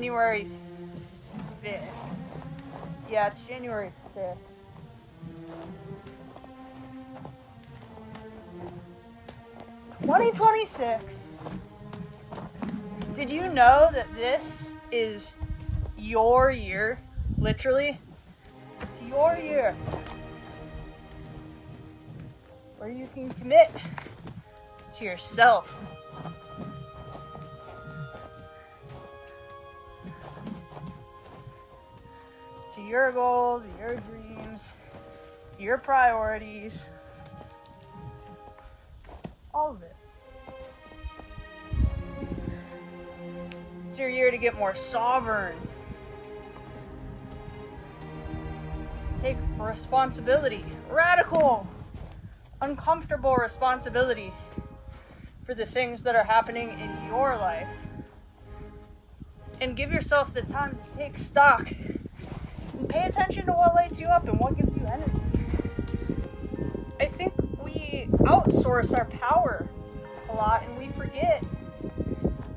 January 5th. Yeah, it's January 5th. (2026). Did you know that this is your year? Literally, it's your year where you can commit to yourself. To your goals, your dreams, your priorities, all of it. It's your year to get more sovereign. Take responsibility, radical, uncomfortable responsibility for the things that are happening in your life. And give yourself the time to take stock and pay attention to what lights you up and what gives you energy. I think we outsource our power a lot and we forget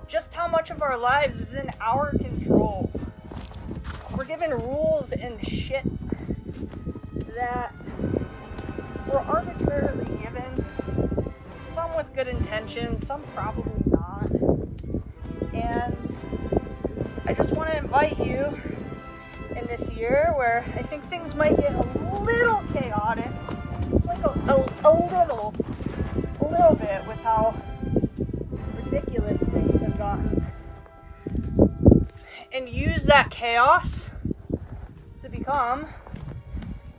just how much of our lives is in our control. We're given rules and shit that were arbitrarily given, some with good intentions, some probably not. And I just want to invite you in this year where I think things might get a little chaotic, like a little bit with how ridiculous things have gotten, and use that chaos to become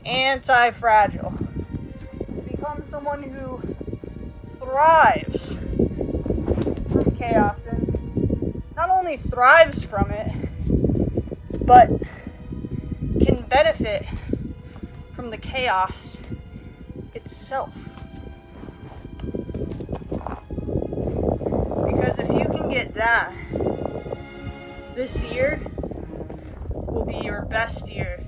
anti-fragile, to become someone who thrives from chaos, and not only thrives from it, but can benefit from the chaos itself. Because if you can get that, this year will be your best year,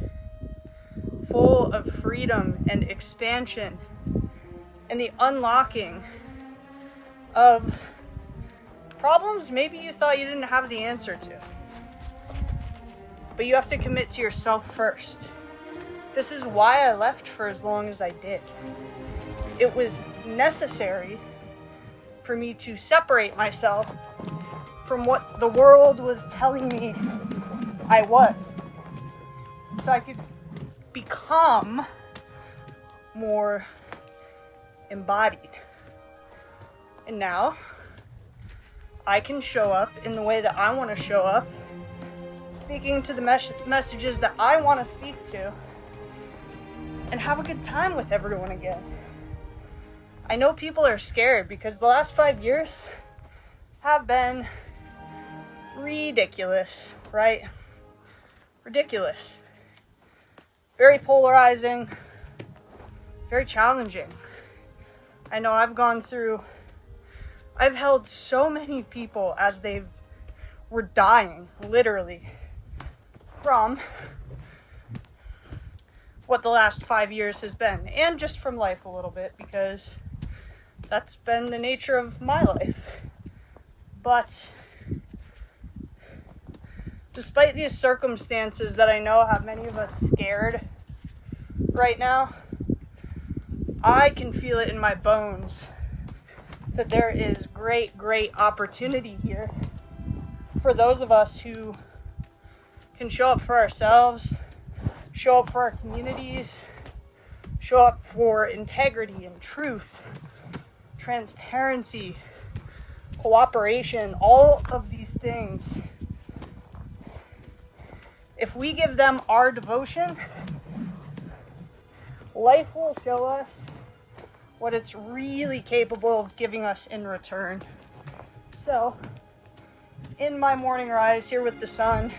full of freedom and expansion and the unlocking of problems maybe you thought you didn't have the answer to. But you have to commit to yourself first. This is why I left for as long as I did. It was necessary for me to separate myself from what the world was telling me I was, so I could become more embodied. And now I can show up in the way that I want to show up, speaking to the messages that I want to speak to, and have a good time with everyone again. I know people are scared because the last 5 years have been ridiculous, right? Ridiculous. Very polarizing, very challenging. I know I've held so many people as they were dying, literally, from what the last 5 years has been, and just from life a little bit, because that's been the nature of my life. But despite these circumstances that I know have many of us scared right now, I can feel it in my bones that there is great, great opportunity here for those of us who can show up for ourselves, show up for our communities, show up for integrity and truth, transparency, cooperation, all of these things. If we give them our devotion, life will show us what it's really capable of giving us in return. So, in my morning rise here with the sun,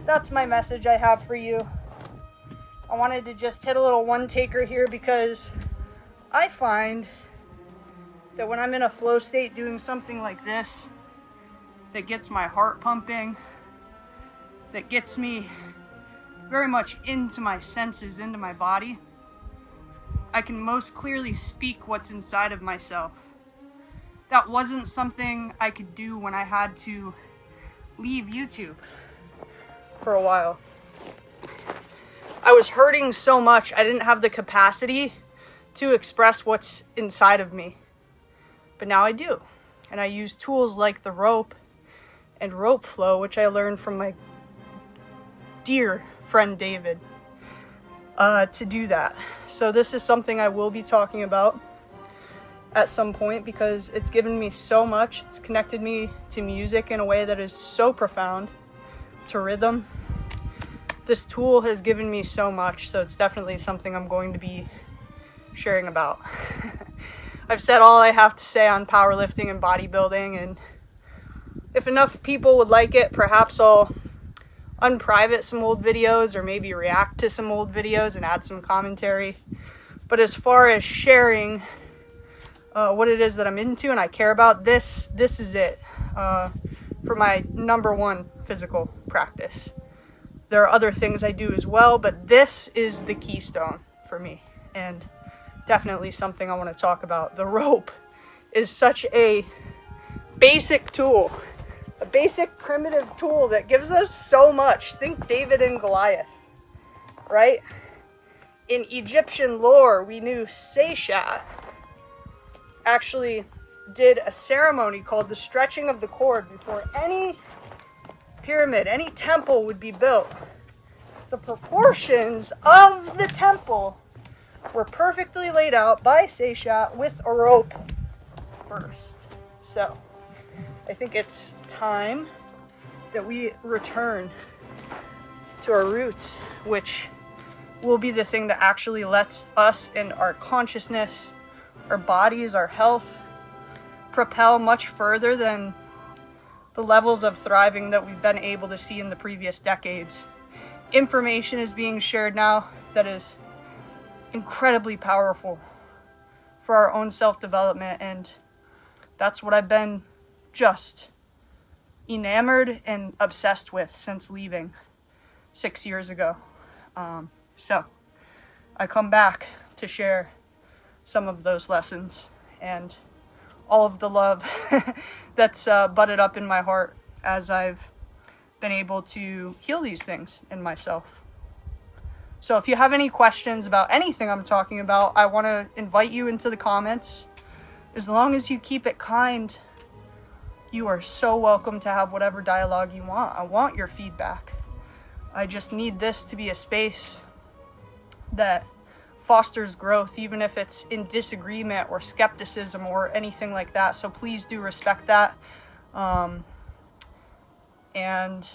that's my message I have for you. I wanted to just hit a little one-taker here because I find that when I'm in a flow state doing something like this, that gets my heart pumping, that gets me very much into my senses, into my body, I can most clearly speak what's inside of myself. That wasn't something I could do when I had to leave YouTube for a while. I was hurting so much, I didn't have the capacity to express what's inside of me. But now I do. And I use tools like the rope and rope flow, which I learned from my dear friend David, to do that. So this is something I will be talking about at some point because it's given me so much. It's connected me to music in a way that is so profound, to rhythm. This tool has given me so much, so it's definitely something I'm going to be sharing about. I've said all I have to say on powerlifting and bodybuilding, and if enough people would like it, perhaps I'll unprivate some old videos or maybe react to some old videos and add some commentary. But as far as sharing what it is that I'm into and I care about, this is it for my number one physical practice. There are other things I do as well, but this is the keystone for me, and definitely something I want to talk about. The rope is such a basic tool, a basic primitive tool that gives us so much. Think David and Goliath, right? In Egyptian lore, we knew Seshat actually did a ceremony called the stretching of the cord before any pyramid, any temple would be built. The proportions of the temple were perfectly laid out by Seshat with a rope first. So I think it's time that we return to our roots, which will be the thing that actually lets us and our consciousness, our bodies, our health propel much further than the levels of thriving that we've been able to see in the previous decades. Information is being shared now that is incredibly powerful for our own self-development, and that's what I've been just enamored and obsessed with since leaving 6 years ago. So I come back to share some of those lessons and all of the love that's butted up in my heart as I've been able to heal these things in myself. So if you have any questions about anything I'm talking about, I want to invite you into the comments. As long as you keep it kind, you are so welcome to have whatever dialogue you want. I want your feedback. I just need this to be a space that fosters growth, even if it's in disagreement or skepticism or anything like that. So please do respect that. And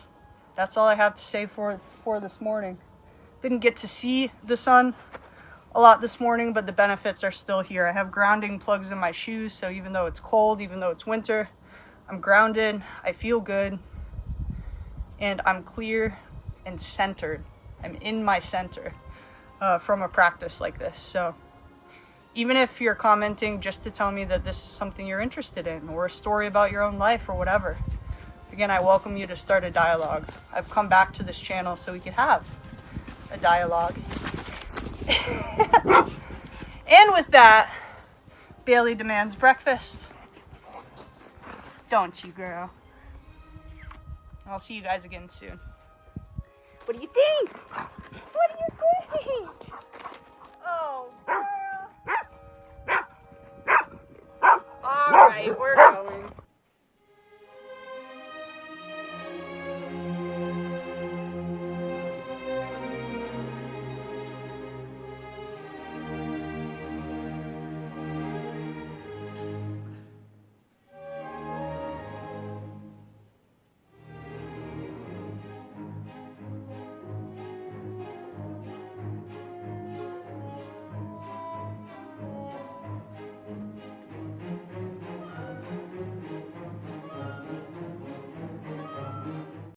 that's all I have to say for this morning. Didn't get to see the sun a lot this morning, but the benefits are still here. I have grounding plugs in my shoes, so even though it's cold, even though it's winter, I'm grounded, I feel good, and I'm clear and centered. I'm in my center from a practice like this. So even if you're commenting just to tell me that this is something you're interested in or a story about your own life or whatever, again, I welcome you to start a dialogue. I've come back to this channel so we could have a dialogue. And with that, Bailey demands breakfast. Don't you, girl? I'll see you guys again soon. What do you think? What do you think? Oh, girl. All right, we're going.